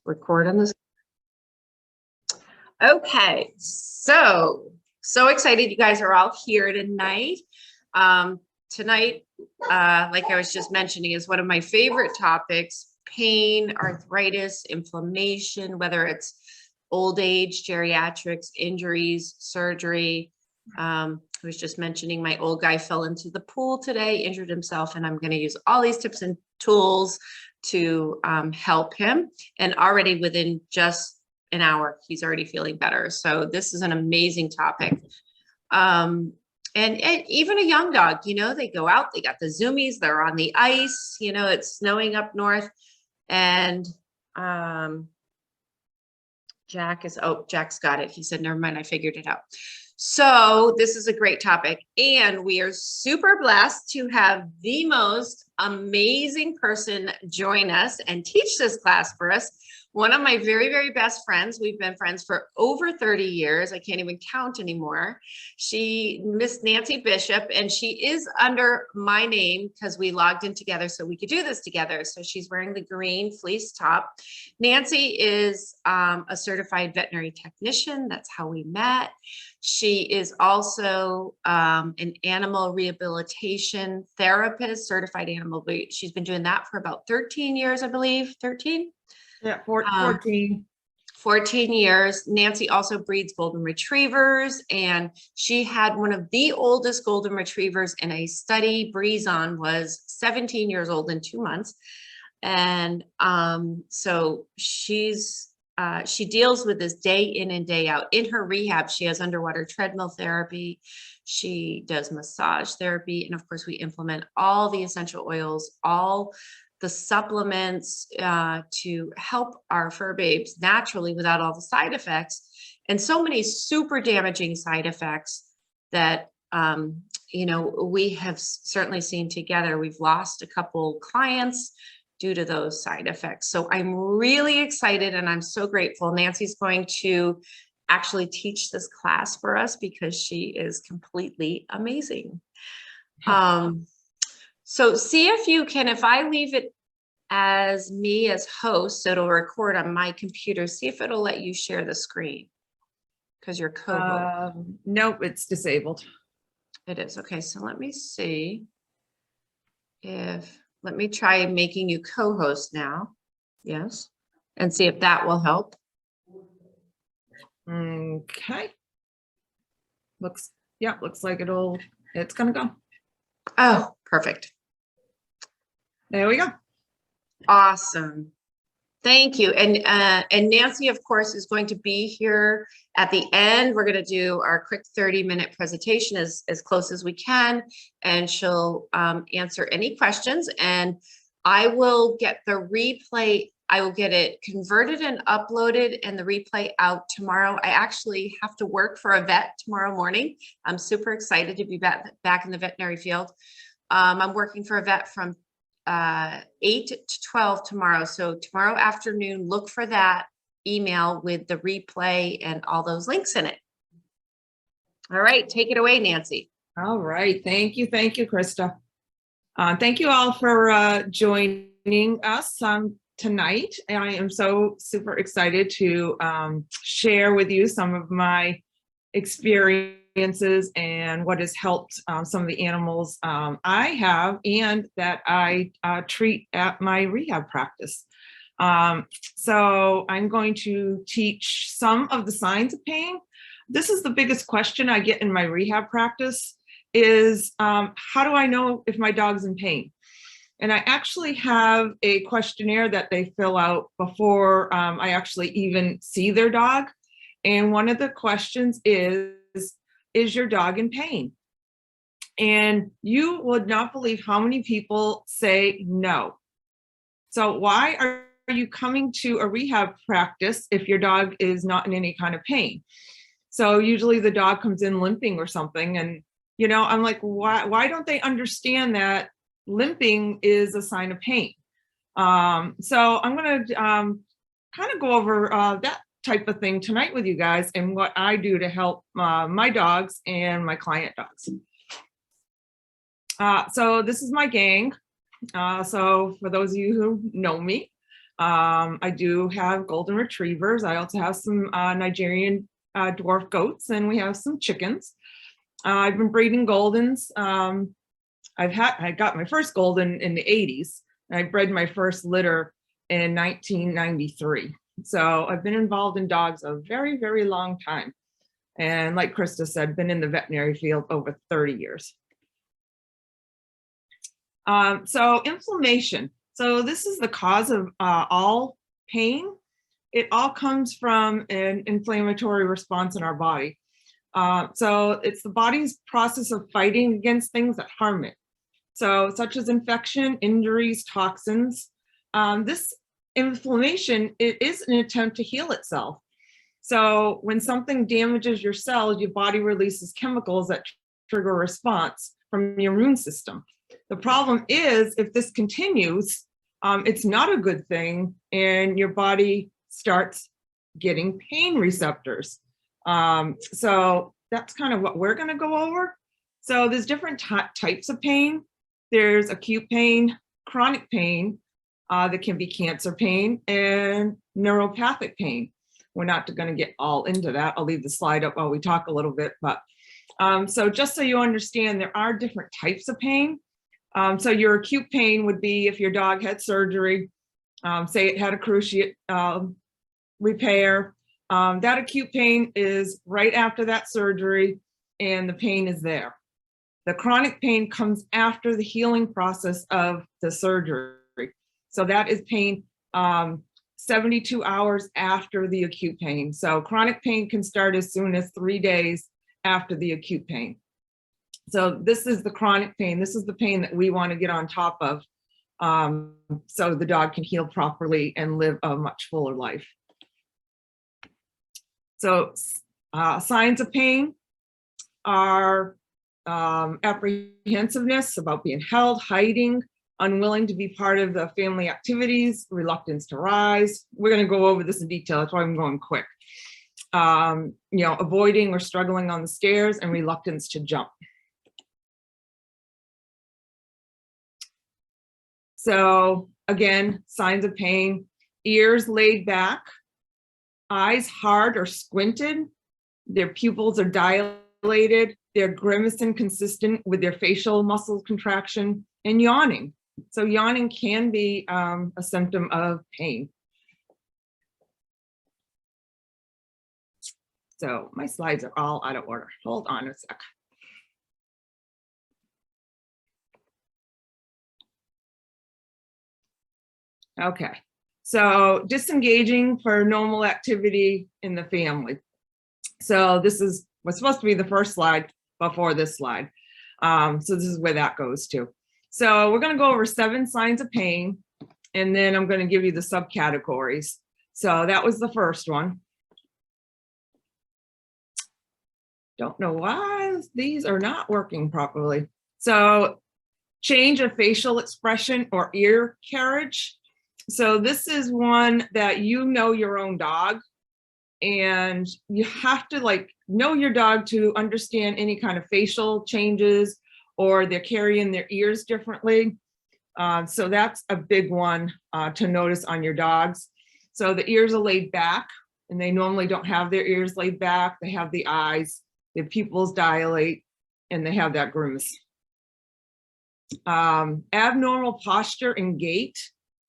record on this. Okay, so excited you guys are all here tonight. Tonight, like I was just mentioning, is one of my favorite topics: pain, arthritis, inflammation, whether it's old age, geriatrics, injuries, surgery. I was just mentioning my old guy fell into the pool today, injured himself, and I'm going to use all these tips and tools to help him. And already within just an hour, he's already feeling better. So this is an amazing topic. And even a young dog, you know, they go out, they got the zoomies, they're on the ice, you know, it's snowing up north. And Jack's got it. He said, never mind, I figured it out. So this is a great topic, and we are super blessed to have the most amazing person join us and teach this class for us. One of my very, very best friends. We've been friends for over 30 years. I can't even count anymore. Miss Nancy Bishop, and she is under my name because we logged in together so we could do this together. So she's wearing the green fleece top. Nancy is a certified veterinary technician. That's how we met. She is also an animal rehabilitation therapist, certified animal. She's been doing that for about 13 years, I believe. 13? Yeah, 14. 14 years. Nancy also breeds golden retrievers, and she had one of the oldest golden retrievers in a study. Breezon was 17 years old in 2 months. And so she deals with this day in and day out. In her rehab, she has underwater treadmill therapy. She does massage therapy. And of course, we implement all the essential oils, all the supplements to help our fur babes naturally without all the side effects, and so many super damaging side effects that, you know, we have certainly seen together. We've lost a couple clients due to those side effects. So I'm really excited and I'm so grateful. Nancy's going to actually teach this class for us because she is completely amazing. So see if you can, if I leave it as me as host, so it'll record on my computer, see if it'll let you share the screen because you're co-host. Nope, it's disabled. It is. Okay, so let me see let me try making you co-host now. Yes. And see if that will help. Okay. Looks like it's gonna go. Oh, perfect. There we go. Awesome. Thank you. And Nancy, of course, is going to be here at the end. We're going to do our quick 30-minute presentation as close as we can, and she'll answer any questions. And I will get the replay. I will get it converted and uploaded and the replay out tomorrow. I actually have to work for a vet tomorrow morning. I'm super excited to be back in the veterinary field. I'm working for a vet from 8 to 12 tomorrow. So tomorrow afternoon, look for that email with the replay and all those links in it. All right, take it away, Nancy. All right. Thank you, Krista. Thank you all for joining us tonight. And I am so super excited to share with you some of my experiences and what has helped some of the animals I have and that I treat at my rehab practice. So I'm going to teach some of the signs of pain. This is the biggest question I get in my rehab practice is how do I know if my dog's in pain? And I actually have a questionnaire that they fill out before I actually even see their dog. And one of the questions is your dog in pain? And you would not believe how many people say no. So why are you coming to a rehab practice if your dog is not in any kind of pain? So usually the dog comes in limping or something. And, you know, I'm like, why don't they understand that limping is a sign of pain? So I'm going to kind of go over that type of thing tonight with you guys and what I do to help my dogs and my client dogs. So this is my gang. So for those of you who know me, I do have golden retrievers. I also have some Nigerian dwarf goats, and we have some chickens. I've been breeding Goldens. I got my first Golden in the 80s, and I bred my first litter in 1993. So I've been involved in dogs a very, very long time. And like Krista said, been in the veterinary field over 30 years. So inflammation. So this is the cause of all pain. It all comes from an inflammatory response in our body. So it's the body's process of fighting against things that harm it. So such as infection, injuries, toxins. This inflammation, it is an attempt to heal itself. So when something damages your cells, your body releases chemicals that trigger a response from your immune system. The problem is, if this continues, it's not a good thing, and your body starts getting pain receptors. So that's kind of what we're going to go over. So there's different types of pain. There's acute pain, chronic pain, that can be cancer pain, and neuropathic pain. We're not going to get all into that. I'll leave the slide up while we talk a little bit. But so just so you understand, there are different types of pain. So your acute pain would be if your dog had surgery, say it had a cruciate repair. That acute pain is right after that surgery, and the pain is there. The chronic pain comes after the healing process of the surgery. So that is pain 72 hours after the acute pain. So chronic pain can start as soon as 3 days after the acute pain. So this is the chronic pain. This is the pain that we want to get on top of, so the dog can heal properly and live a much fuller life. So signs of pain are apprehensiveness about being held, hiding, unwilling to be part of the family activities, reluctance to rise. We're going to go over this in detail. That's why I'm going quick. Avoiding or struggling on the stairs, and reluctance to jump. So again, signs of pain: ears laid back, eyes hard or squinted, their pupils are dilated, they're grimace inconsistent with their facial muscle contraction, and yawning. So yawning can be a symptom of pain. So my slides are all out of order. Hold on a sec. Okay, so disengaging for normal activity in the family. So this was supposed to be the first slide before this slide. So this is where that goes to. So we're going to go over 7 signs of pain, and then I'm going to give you the subcategories. So that was the first one. Don't know why these are not working properly. So change of facial expression or ear carriage. So this is one that you know your own dog, and you have to know your dog to understand any kind of facial changes, or they're carrying their ears differently. So that's a big one to notice on your dogs. So the ears are laid back, and they normally don't have their ears laid back. They have the eyes, their pupils dilate, and they have that grimace. Abnormal posture and gait.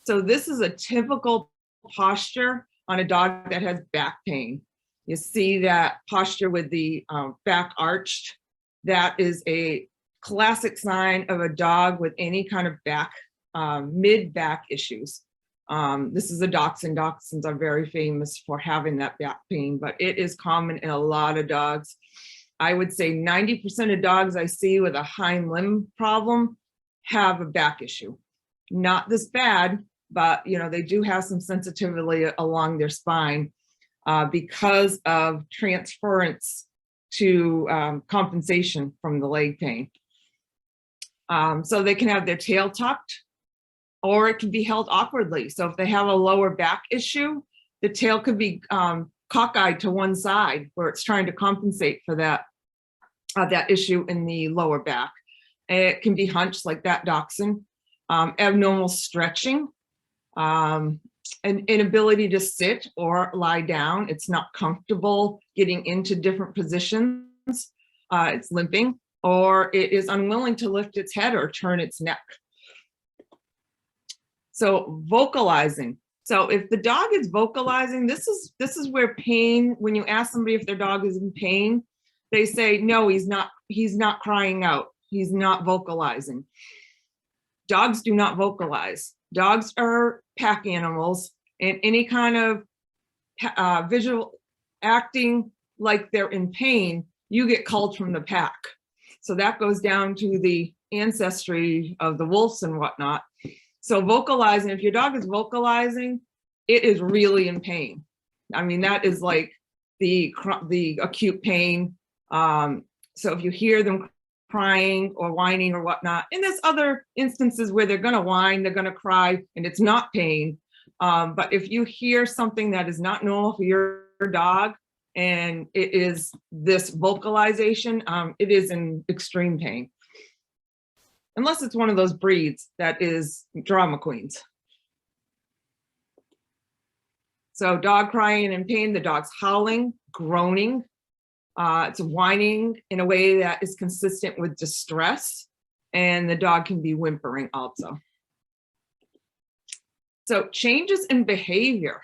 So this is a typical posture on a dog that has back pain. You see that posture with the back arched. That is a classic sign of a dog with any kind of back, mid-back issues. This is a dachshund. Dachshunds are very famous for having that back pain, but it is common in a lot of dogs. I would say 90% of dogs I see with a hind limb problem have a back issue. Not this bad, but they do have some sensitivity along their spine because of transference to compensation from the leg pain. So they can have their tail tucked, or it can be held awkwardly. So if they have a lower back issue, the tail could be cockeyed to one side, where it's trying to compensate for that issue in the lower back. And it can be hunched like that dachshund. Abnormal stretching. an inability to sit or lie down. It's not comfortable getting into different positions. It's limping, or it is unwilling to lift its head or turn its neck. So vocalizing. So if the dog is vocalizing, this is where pain, when you ask somebody if their dog is in pain, they say, no, he's not crying out. He's not vocalizing. Dogs do not vocalize. Dogs are pack animals, and any kind of visual acting like they're in pain, you get called from the pack. So that goes down to the ancestry of the wolves and whatnot. So vocalizing, if your dog is vocalizing, it is really in pain. I mean, that is like the acute pain. So if you hear them crying or whining or whatnot, and there's other instances where they're gonna whine, they're gonna cry, and it's not pain. But if you hear something that is not normal for your dog, and it is this vocalization, it is in extreme pain. Unless it's one of those breeds that is drama queens. So dog crying and in pain, the dog's howling, groaning. It's whining in a way that is consistent with distress, and the dog can be whimpering also. So changes in behavior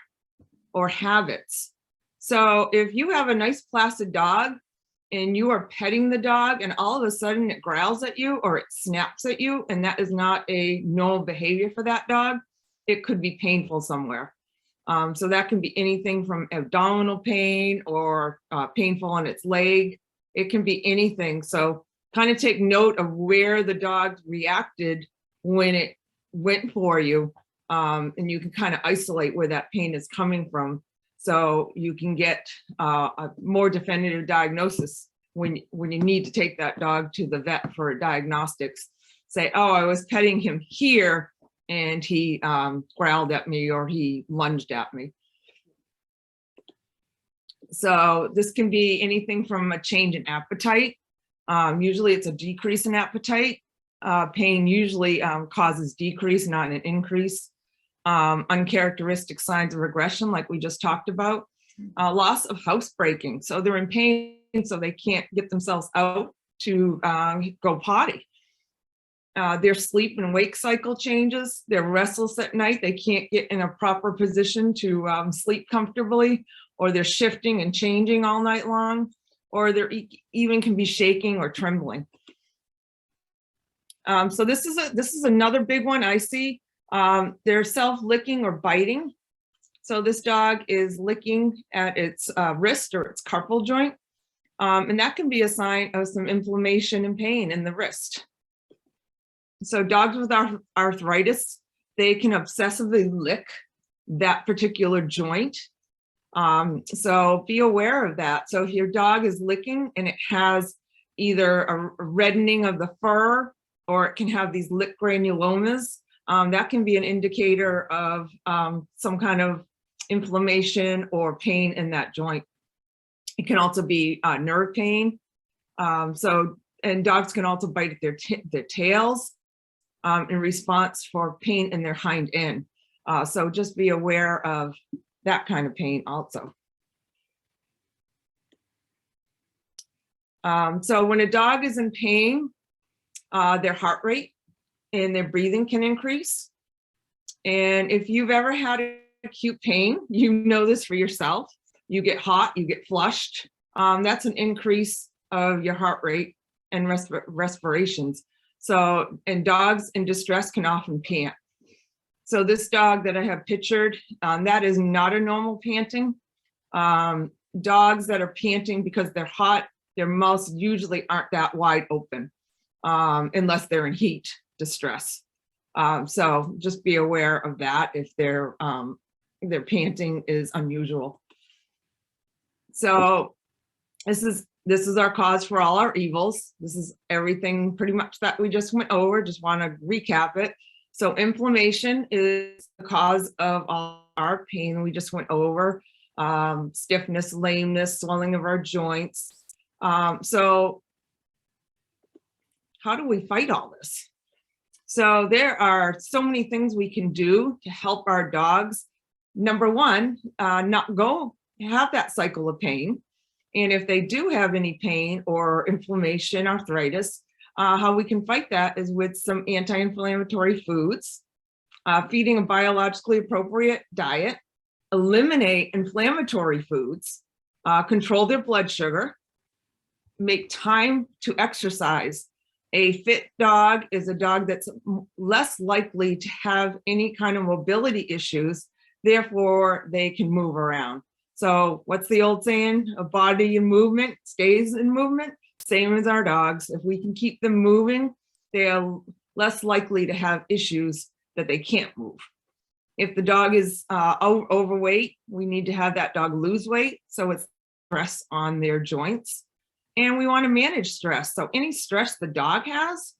or habits. So if you have a nice placid dog and you are petting the dog and all of a sudden it growls at you or it snaps at you, and that is not a normal behavior for that dog, it could be painful somewhere. So that can be anything from abdominal pain or painful on its leg. It can be anything. So kind of take note of where the dog reacted when it went for you. And you can kind of isolate where that pain is coming from. So you can get a more definitive diagnosis when you need to take that dog to the vet for diagnostics. Say, oh, I was petting him here and he growled at me or he lunged at me. So this can be anything from a change in appetite. Usually it's a decrease in appetite. Pain usually causes decrease, not an increase. Uncharacteristic signs of regression, like we just talked about. Loss of housebreaking. So they're in pain, so they can't get themselves out to go potty. Their sleep and wake cycle changes. They're restless at night. They can't get in a proper position to sleep comfortably, or they're shifting and changing all night long, or they're even can be shaking or trembling. So this is another big one I see. They're self-licking or biting. So this dog is licking at its wrist or its carpal joint, and that can be a sign of some inflammation and pain in the wrist. So dogs with arthritis, they can obsessively lick that particular joint. So be aware of that. So if your dog is licking and it has either a reddening of the fur, or it can have these lick granulomas, that can be an indicator of some kind of inflammation or pain in that joint. It can also be nerve pain. And dogs can also bite at their tails in response for pain in their hind end. So just be aware of that kind of pain also. So when a dog is in pain, their heart rate and their breathing can increase. And if you've ever had acute pain, you know this for yourself. You get hot, you get flushed. That's an increase of your heart rate and respirations. So, and dogs in distress can often pant. So this dog that I have pictured, that is not a normal panting. Dogs that are panting because they're hot, their mouths usually aren't that wide open, unless they're in heat distress. So just be aware of that if their panting is unusual. So this is our cause for all our evils. This is everything pretty much that we just went over. Just want to recap it. So inflammation is the cause of all our pain we just went over. Stiffness, lameness, swelling of our joints. So how do we fight all this? So there are so many things we can do to help our dogs number one, not go have that cycle of pain. And if they do have any pain or inflammation, arthritis, how we can fight that is with some anti-inflammatory foods, feeding a biologically appropriate diet, eliminate inflammatory foods, control their blood sugar, make time to exercise. A fit dog is a dog that's less likely to have any kind of mobility issues, therefore they can move around. So what's the old saying? A body in movement stays in movement. Same as our dogs. If we can keep them moving, they are less likely to have issues that they can't move. If the dog is overweight, we need to have that dog lose weight, so it's stress on their joints. And we want to manage stress. So any stress the dog has,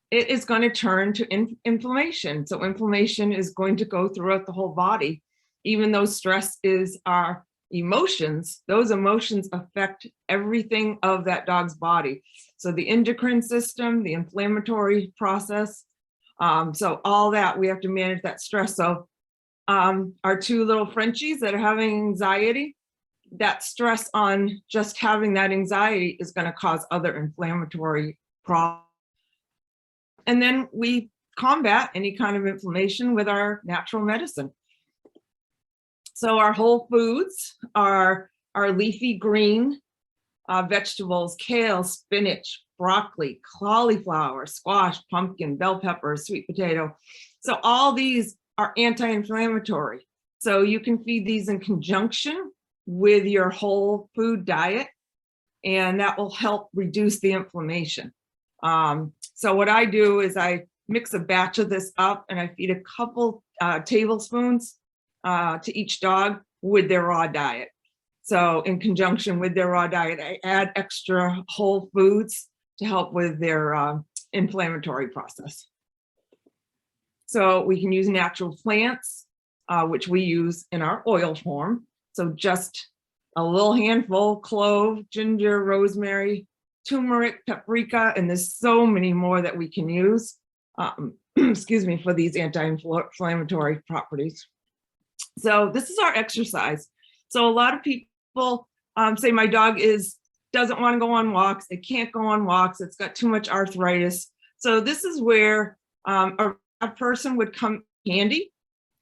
it is going to turn to inflammation. So inflammation is going to go throughout the whole body. Even though stress is our emotions, those emotions affect everything of that dog's body. So the endocrine system, the inflammatory process, so all that, we have to manage that stress. So our two little Frenchies that are having anxiety, that stress on just having that anxiety is going to cause other inflammatory problems. And then we combat any kind of inflammation with our natural medicine. So our whole foods are our leafy green vegetables, kale, spinach, broccoli, cauliflower, squash, pumpkin, bell pepper, sweet potato. So all these are anti-inflammatory. So you can feed these in conjunction with your whole food diet, and that will help reduce the inflammation. So what I do is I mix a batch of this up and I feed a couple tablespoons to each dog with their raw diet. So in conjunction with their raw diet, I add extra whole foods to help with their inflammatory process. So we can use natural plants, which we use in our oil form. So just a little handful, clove, ginger, rosemary, turmeric, paprika, and there's so many more that we can use, excuse me, for these anti-inflammatory properties. So this is our exercise. So a lot of people say my dog doesn't want to go on walks. It can't go on walks. It's got too much arthritis. So this is where a person would come handy,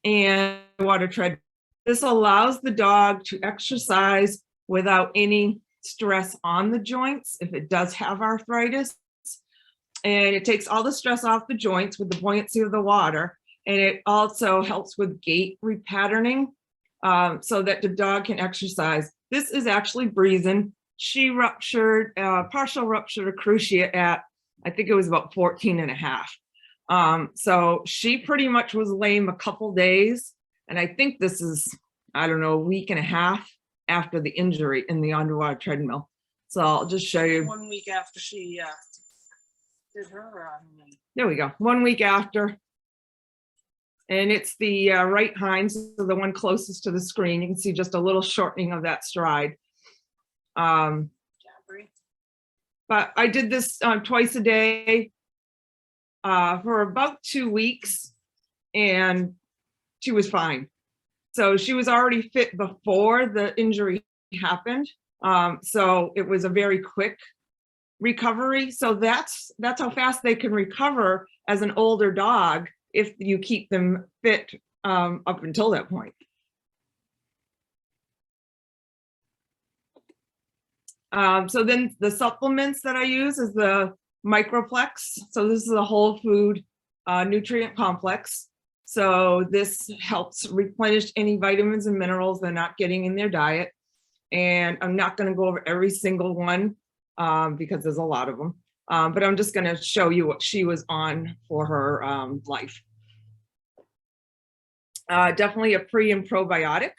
and water tread. This allows the dog to exercise without any stress on the joints if it does have arthritis. And it takes all the stress off the joints with the buoyancy of the water. And it also helps with gait repatterning so that the dog can exercise. This is actually Breezen. She ruptured, partial ruptured a cruciate at, I think it was about 14 and a half. So she pretty much was lame a couple days. And I think this is, I don't know, a week and a half after the injury in the underwater treadmill. So I'll just show you. 1 week after she did her. There we go. 1 week after. And it's the right hind, so the one closest to the screen. You can see just a little shortening of that stride. But I did this twice a day for about 2 weeks, and she was fine. So she was already fit before the injury happened. So it was a very quick recovery. So that's how fast they can recover as an older dog if you keep them fit up until that point. So then the supplements that I use is the Microplex. So this is a whole food nutrient complex. So this helps replenish any vitamins and minerals they're not getting in their diet. And I'm not going to go over every single one because there's a lot of them. But I'm just going to show you what she was on for her life. Definitely a pre and probiotic.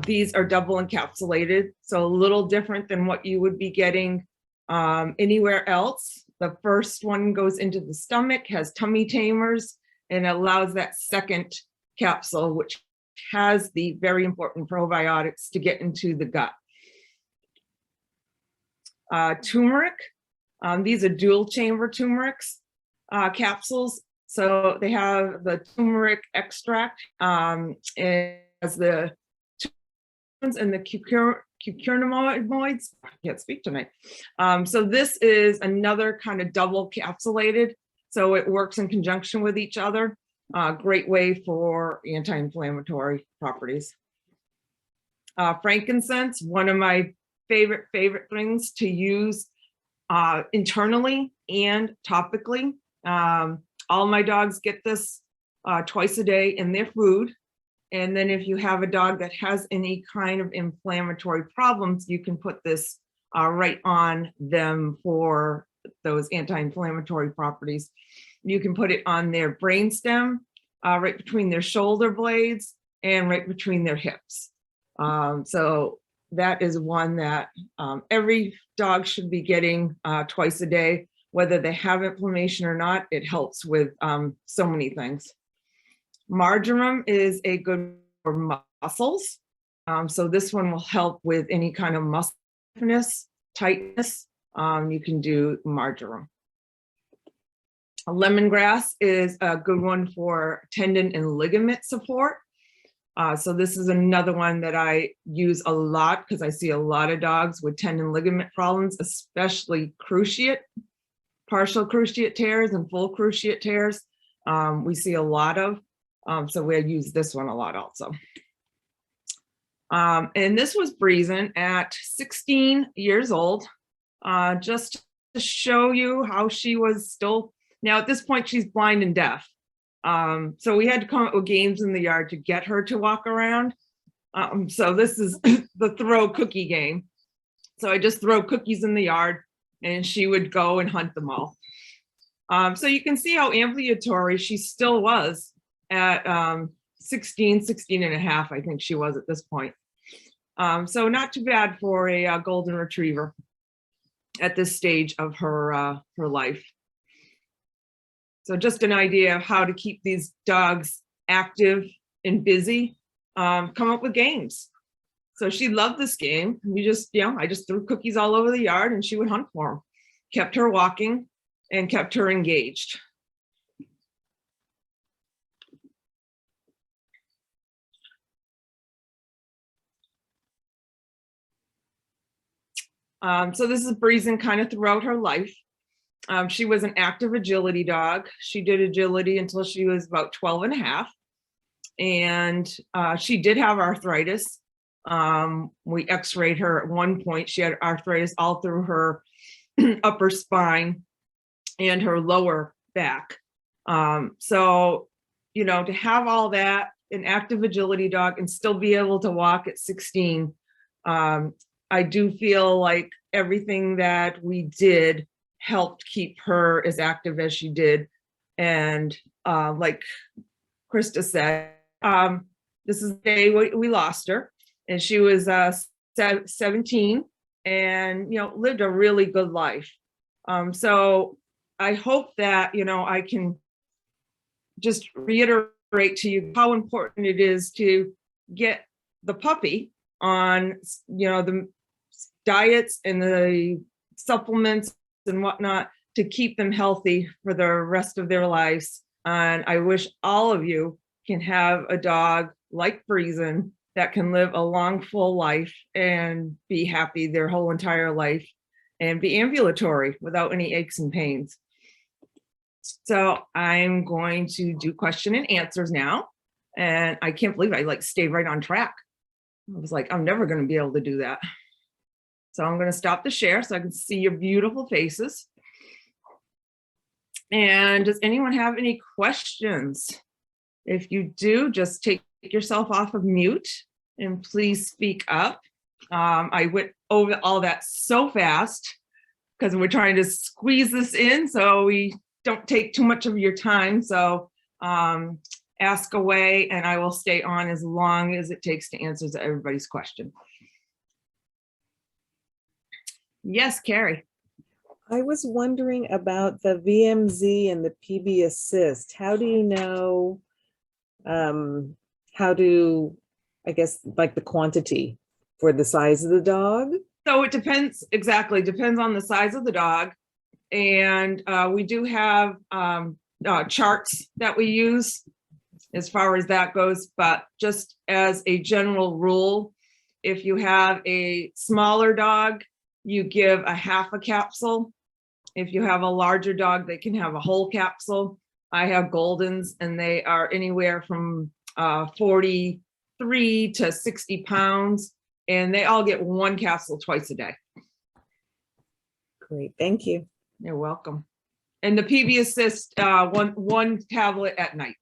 These are double encapsulated, so a little different than what you would be getting anywhere else. The first one goes into the stomach, has tummy tamers, and allows that second capsule, which has the very important probiotics to get into the gut. Turmeric, these are dual chamber turmerics capsules. So they have the turmeric extract as the and the cucurbinoids. I can't speak tonight. So this is another kind of double capsulated. So it works in conjunction with each other. Great way for anti-inflammatory properties. Frankincense, one of my favorite things to use internally and topically. All my dogs get this twice a day in their food. And then if you have a dog that has any kind of inflammatory problems, you can put this right on them for those anti-inflammatory properties. You can put it on their brainstem, right between their shoulder blades and right between their hips. So that is one that every dog should be getting twice a day, whether they have inflammation or not. It helps with so many things. Marjoram is a good for muscles. So this one will help with any kind of muscle tightness. You can do marjoram. Lemongrass is a good one for tendon and ligament support. So this is another one that I use a lot because I see a lot of dogs with tendon ligament problems, especially cruciate, partial cruciate tears and full cruciate tears. We see a lot of, so we use this one a lot also. And this was Breezen at 16 years old, just to show you how she was still, now at this point she's blind and deaf. So we had to come up with games in the yard to get her to walk around. So this is the throw cookie game. So I just throw cookies in the yard and she would go and hunt them all. So you can see how ambulatory she still was at 16 and a half, I think she was at this point. So not too bad for a golden retriever at this stage of her life. So just an idea of how to keep these dogs active and busy, come up with games. So she loved this game. We just, I just threw cookies all over the yard and she would hunt for them. Kept her walking and kept her engaged. So this is Breezen kind of throughout her life. She was an active agility dog. She did agility until she was about 12 and a half. And she did have arthritis. We x-rayed her at one point. She had arthritis all through her upper spine and her lower back. So, to have all that, an active agility dog and still be able to walk at 16, I do feel like everything that we did helped keep her as active as she did. And like Krista said, this is the day we lost her, and she was 17 and, lived a really good life. So I hope that, I can just reiterate to you how important it is to get the puppy on, the diets and the supplements and whatnot to keep them healthy for the rest of their lives. And I wish all of you can have a dog like Breezen that can live a long, full life and be happy their whole entire life and be ambulatory without any aches and pains. So I'm going to do question and answers now. And I can't believe I stayed right on track. I was like, I'm never going to be able to do that. So I'm going to stop the share so I can see your beautiful faces. And does anyone have any questions? If you do, just take yourself off of mute and please speak up. I went over all that so fast because we're trying to squeeze this in so we don't take too much of your time. So ask away and I will stay on as long as it takes to answer everybody's question. Yes, Carrie. I was wondering about the VMZ and the PB assist. How do you know how to, I guess, like the quantity for the size of the dog? So it depends, exactly, depends on the size of the dog. And we do have charts that we use as far as that goes, but just as a general rule, if you have a smaller dog, you give a half a capsule. If you have a larger dog, they can have a whole capsule. I have Goldens and they are anywhere from 43 to 60 pounds, and they all get one capsule twice a day. Great, thank you. You're welcome. And the PB Assist, one tablet at night.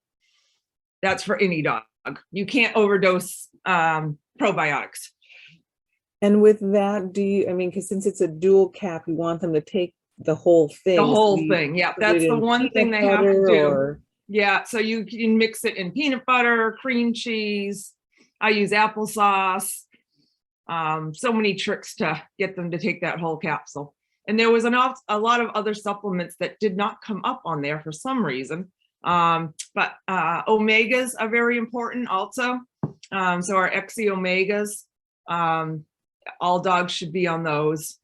That's for any dog. You can't overdose probiotics. And with that, do you, I mean, because since it's a dual cap, you want them to take the whole thing. The so whole you thing, yeah, put that's it the in one thing peanut they have to butter do. or- Yeah, so you can mix it in peanut butter, cream cheese. I use applesauce. So many tricks to get them to take that whole capsule. And there was a lot of other supplements that did not come up on there for some reason. But omegas are very important also. So our XE omegas, all dogs should be on those.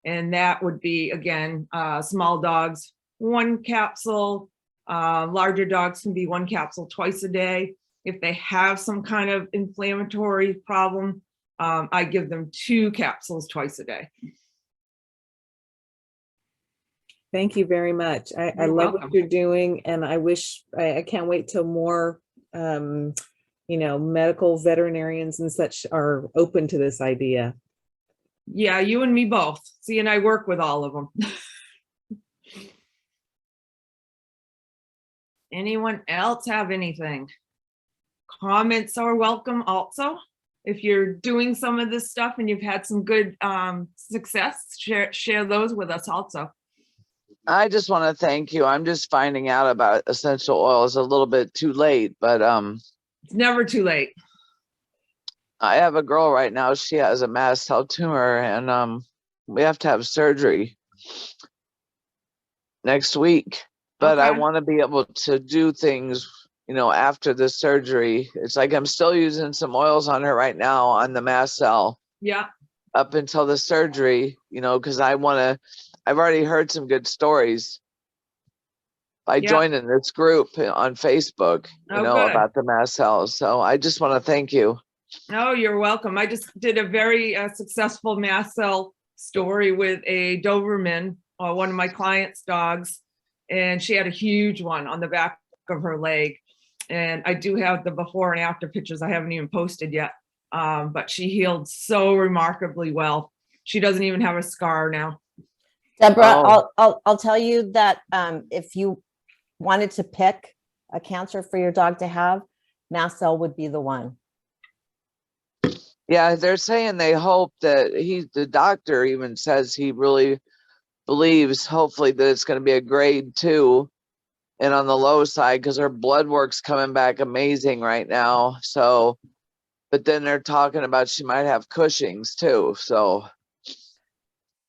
And that would be, again, small dogs, one capsule. Larger dogs can be one capsule twice a day. If they have some kind of inflammatory problem, I give them 2 capsules twice a day. Thank you very much. I You're love welcome. what you're doing, and I wish, I can't wait till more, you know, medical veterinarians and such are open to this idea. Yeah, you and me both. See, and I work with all of them. Anyone else have anything? Comments are welcome also. If you're doing some of this stuff and you've had some good success, share those with us also. I just want to thank you. I'm just finding out about essential oils a little bit too late, but It's never too late. I have a girl right now. She has a mast cell tumor, and we have to have surgery next week. But I Okay. want to be able to do things, you know, after the surgery. It's like I'm still using some oils on her right now on the mast cell Yeah, up until the surgery, you know, because I've already heard some good stories by Yeah. joining this group on Facebook, you Oh, know, good. about the mast cells. So I just want to thank you. Oh, you're welcome. I just did a very successful mast cell story with a Doberman, one of my clients' dogs, and she had a huge one on the back of her leg. And I do have the before and after pictures I haven't even posted yet, but she healed so remarkably well. She doesn't even have a scar now. Deborah, Oh. I'll tell you that if you wanted to pick a cancer for your dog to have, mast cell would be the one. Yeah, they're saying they hope that the doctor even says he really believes, hopefully, that it's going to be a grade 2 and on the low side, because her blood work's coming back amazing right now. So, but then they're talking about she might have Cushing's too. So,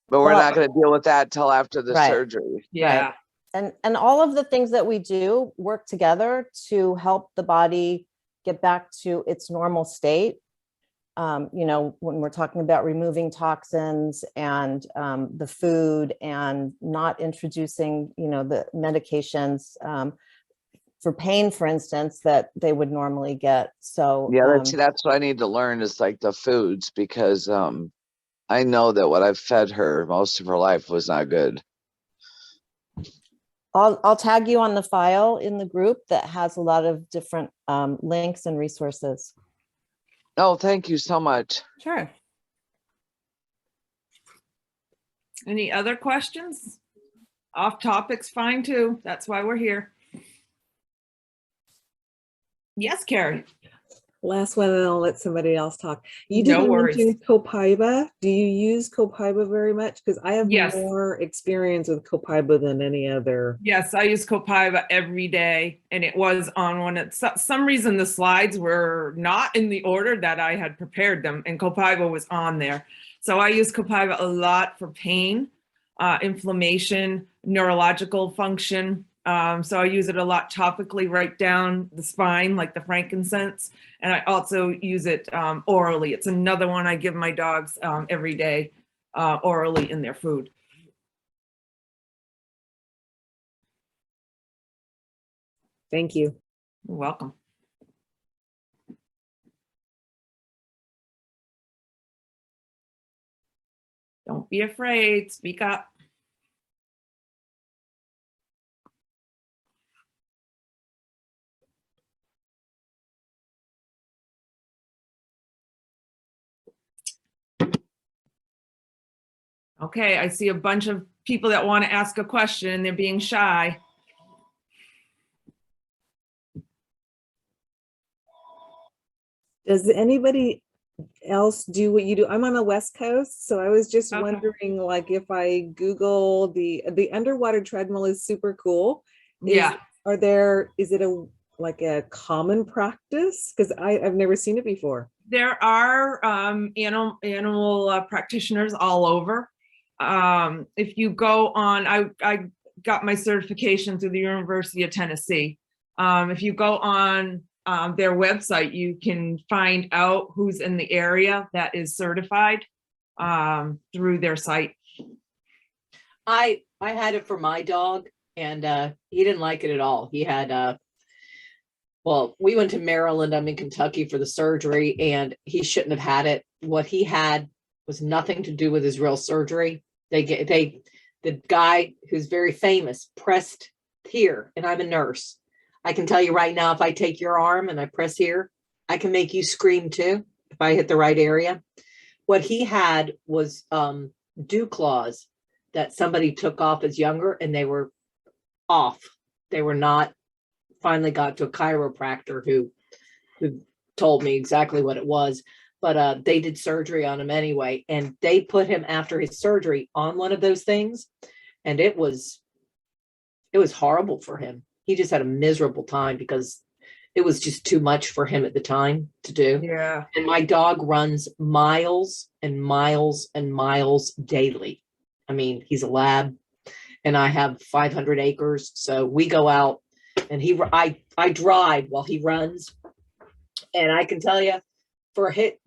but we're Well, not going to deal with that till after the Right. surgery. Yeah. And all of the things that we do work together to help the body get back to its normal state. You know, when we're talking about removing toxins and the food and not introducing, you know, the medications for pain, for instance, that they would normally get. So Yeah, that's what I need to learn is like the foods, because I know that what I've fed her most of her life was not good. I'll tag you on the file in the group that has a lot of different links and resources. Oh, thank you so much. Sure. Any other questions? Off topic's fine too. That's why we're here. Yes, Carrie. Last one, and I'll let somebody else talk. You No didn't worries. mention copaiba. Do you use copaiba very much? Because I have Yes. more experience with copaiba than any other. Yes, I use Copaiba every day, and it was on one. At some reason, the slides were not in the order that I had prepared them, and Copaiba was on there. So I use Copaiba a lot for pain, inflammation, neurological function. So I use it a lot topically right down the spine, like the frankincense, and I also use it orally. It's another one I give my dogs every day, orally in their food. Thank you. You're welcome. Don't be afraid, speak up. Okay, I see a bunch of people that want to ask a question. They're being shy. Does anybody else do what you do? I'm on the West Coast, so I was just Okay. wondering, like, if I Google the underwater treadmill is super cool. Yeah. Is it like a common practice? Because I've never seen it before. There are animal practitioners all over. If you go on, I got my certification through the University of Tennessee. If you go on their website, you can find out who's in the area that is certified through their site. I had it for my dog, and he didn't like it at all. He had well, we went to Maryland, I'm in Kentucky for the surgery, and he shouldn't have had it. What he had was nothing to do with his real surgery. The guy who's very famous pressed here, and I'm a nurse. I can tell you right now, if I take your arm and I press here, I can make you scream too, if I hit the right area. What he had was dew claws that somebody took off as younger, and they were off. They were not. Finally got to a chiropractor who told me exactly what it was, but they did surgery on him anyway, and they put him after his surgery on one of those things, and it was horrible for him. He just had a miserable time because it was just too much for him at the time to do. Yeah. And my dog runs miles and miles and miles daily. I mean, he's a lab, and I have 500 acres, so we go out. And I drive while he runs, and I can tell you,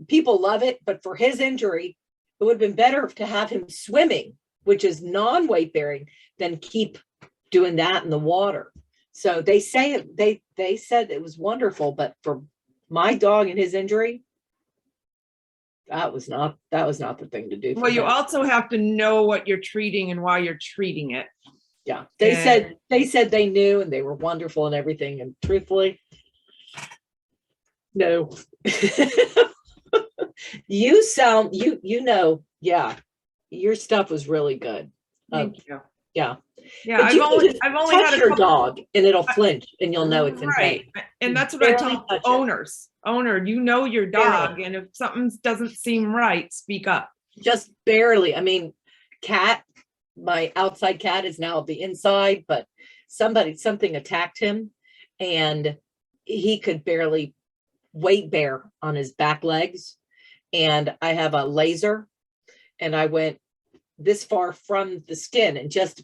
people love it, but for his injury, it would have been better to have him swimming, which is non-weight bearing, than keep doing that in the water. So they said it was wonderful, but for my dog and his injury, that was not the thing to do. Well, you also have to know what you're treating and why you're treating it. Yeah, they said they knew, and they were wonderful and everything. And truthfully, no. You sound, yeah, your stuff was really good. Thank you. Yeah. Yeah, But I've only had touch a your couple. dog, and it'll flinch, and you'll know it's in pain. Right. And that's what I Barely tell touch it. owners. Owner, you know your dog, and if something doesn't seem right, speak up. Just barely. I mean, my outside cat is now the inside, but something attacked him, and he could barely weight bear on his back legs. And I have a laser, and I went this far from the skin, and just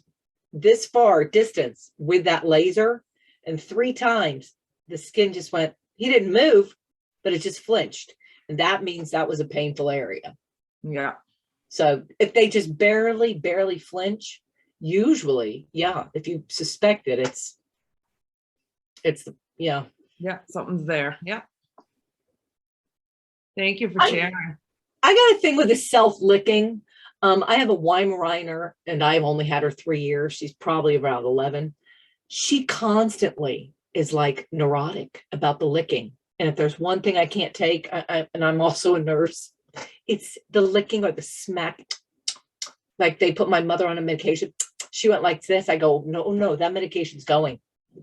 this far distance with that laser, and 3 times the skin just went, he didn't move, but it just flinched. And that means that was a painful area. Yeah. So if they just barely flinch, usually, yeah, if you suspect it, yeah. Yeah, something's there. Yeah. Thank you for sharing. I got a thing with the self-licking. I have a Weimaraner, and I've only had her 3 years. She's probably around 11. She constantly is like neurotic about the licking. And if there's one thing I can't take, and I'm also a nurse, it's the licking or the smack. Like they put my mother on a medication. She went like this. I go, no, that medication's going.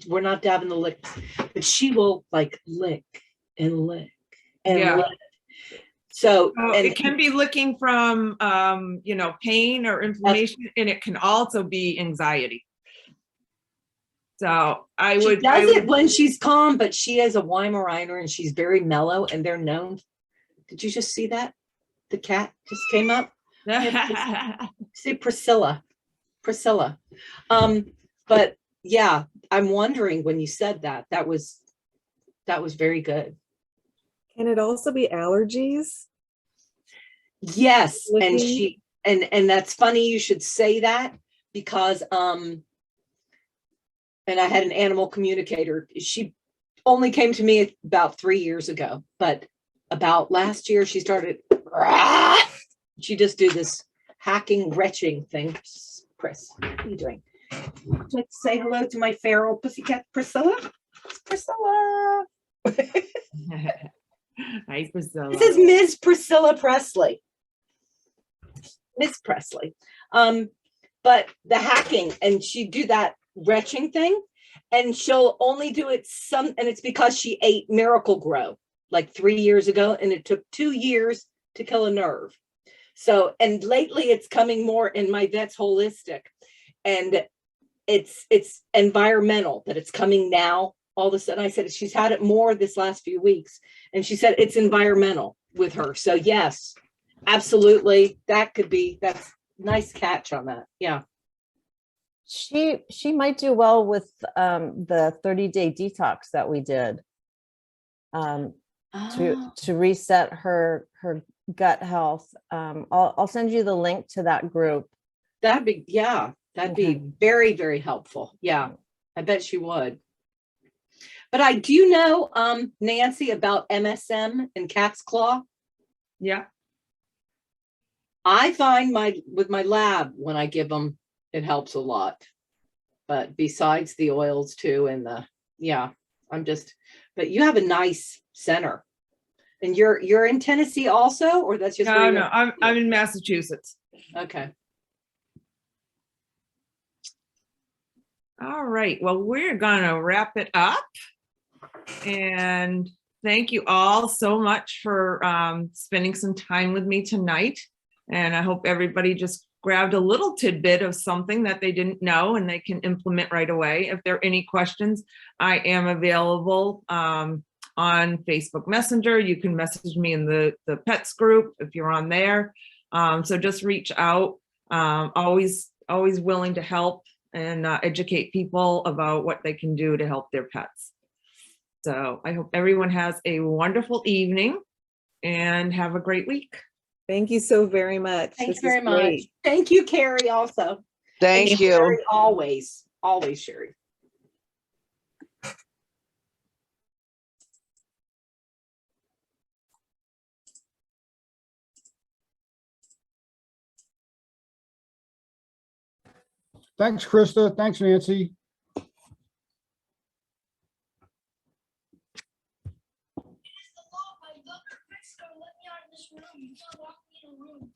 We're not having the lick. But she will like lick and lick and lick. So and it can be licking from pain or inflammation, and it can also be anxiety. So she does it when she's calm, but she has a Weimaraner, and she's very mellow, and they're known. Did you just see that? The cat just came up. See Priscilla. But yeah, I'm wondering when you said that was very good. Can it also be allergies? Yes. Licking? And that's funny you should say that, because and I had an animal communicator. She only came to me about 3 years ago, but about last year she started, she just do this hacking, retching thing. Chris, what are you doing? Would you like to say hello to my feral pussycat, Priscilla? Priscilla. Hi, Priscilla. This is Ms. Priscilla Presley. Miss Presley. But the hacking, and she do that retching thing, and she'll only do it and it's because she ate Miracle Grow like 3 years ago, and it took 2 years to kill a nerve. So, and lately it's coming more in my vet's holistic, and it's environmental that it's coming now. All of a sudden, I said, she's had it more this last few weeks. And she said, it's environmental with her. So yes, absolutely. That's nice catch on that. Yeah. She might do well with the 30-day detox that we did to reset her gut health. I'll send you the link to that group. That'd be very, very helpful. Yeah, I bet she would. But I do know, Nancy, about MSM and cat's claw. Yeah. I find with my lab, when I give them, it helps a lot. But besides the oils too, and but you have a nice center. And you're in Tennessee also, or that's just No, I'm in Massachusetts. Okay. All right, well, we're gonna wrap it up. And thank you all so much for spending some time with me tonight. And I hope everybody just grabbed a little tidbit of something that they didn't know and they can implement right away. If there are any questions, I am available on Facebook Messenger. You can message me in the pets group if you're on there. So just reach out. Always willing to help and educate people about what they can do to help their pets. So I hope everyone has a wonderful evening and have a great week. Thank you so very much. Thanks This is very much. great. Thank you, Carrie, also. Thank And you. Sherry, always, Sherry. Thanks, Krista. Thanks, Nancy. Let me out of this room. You can't lock me in a room.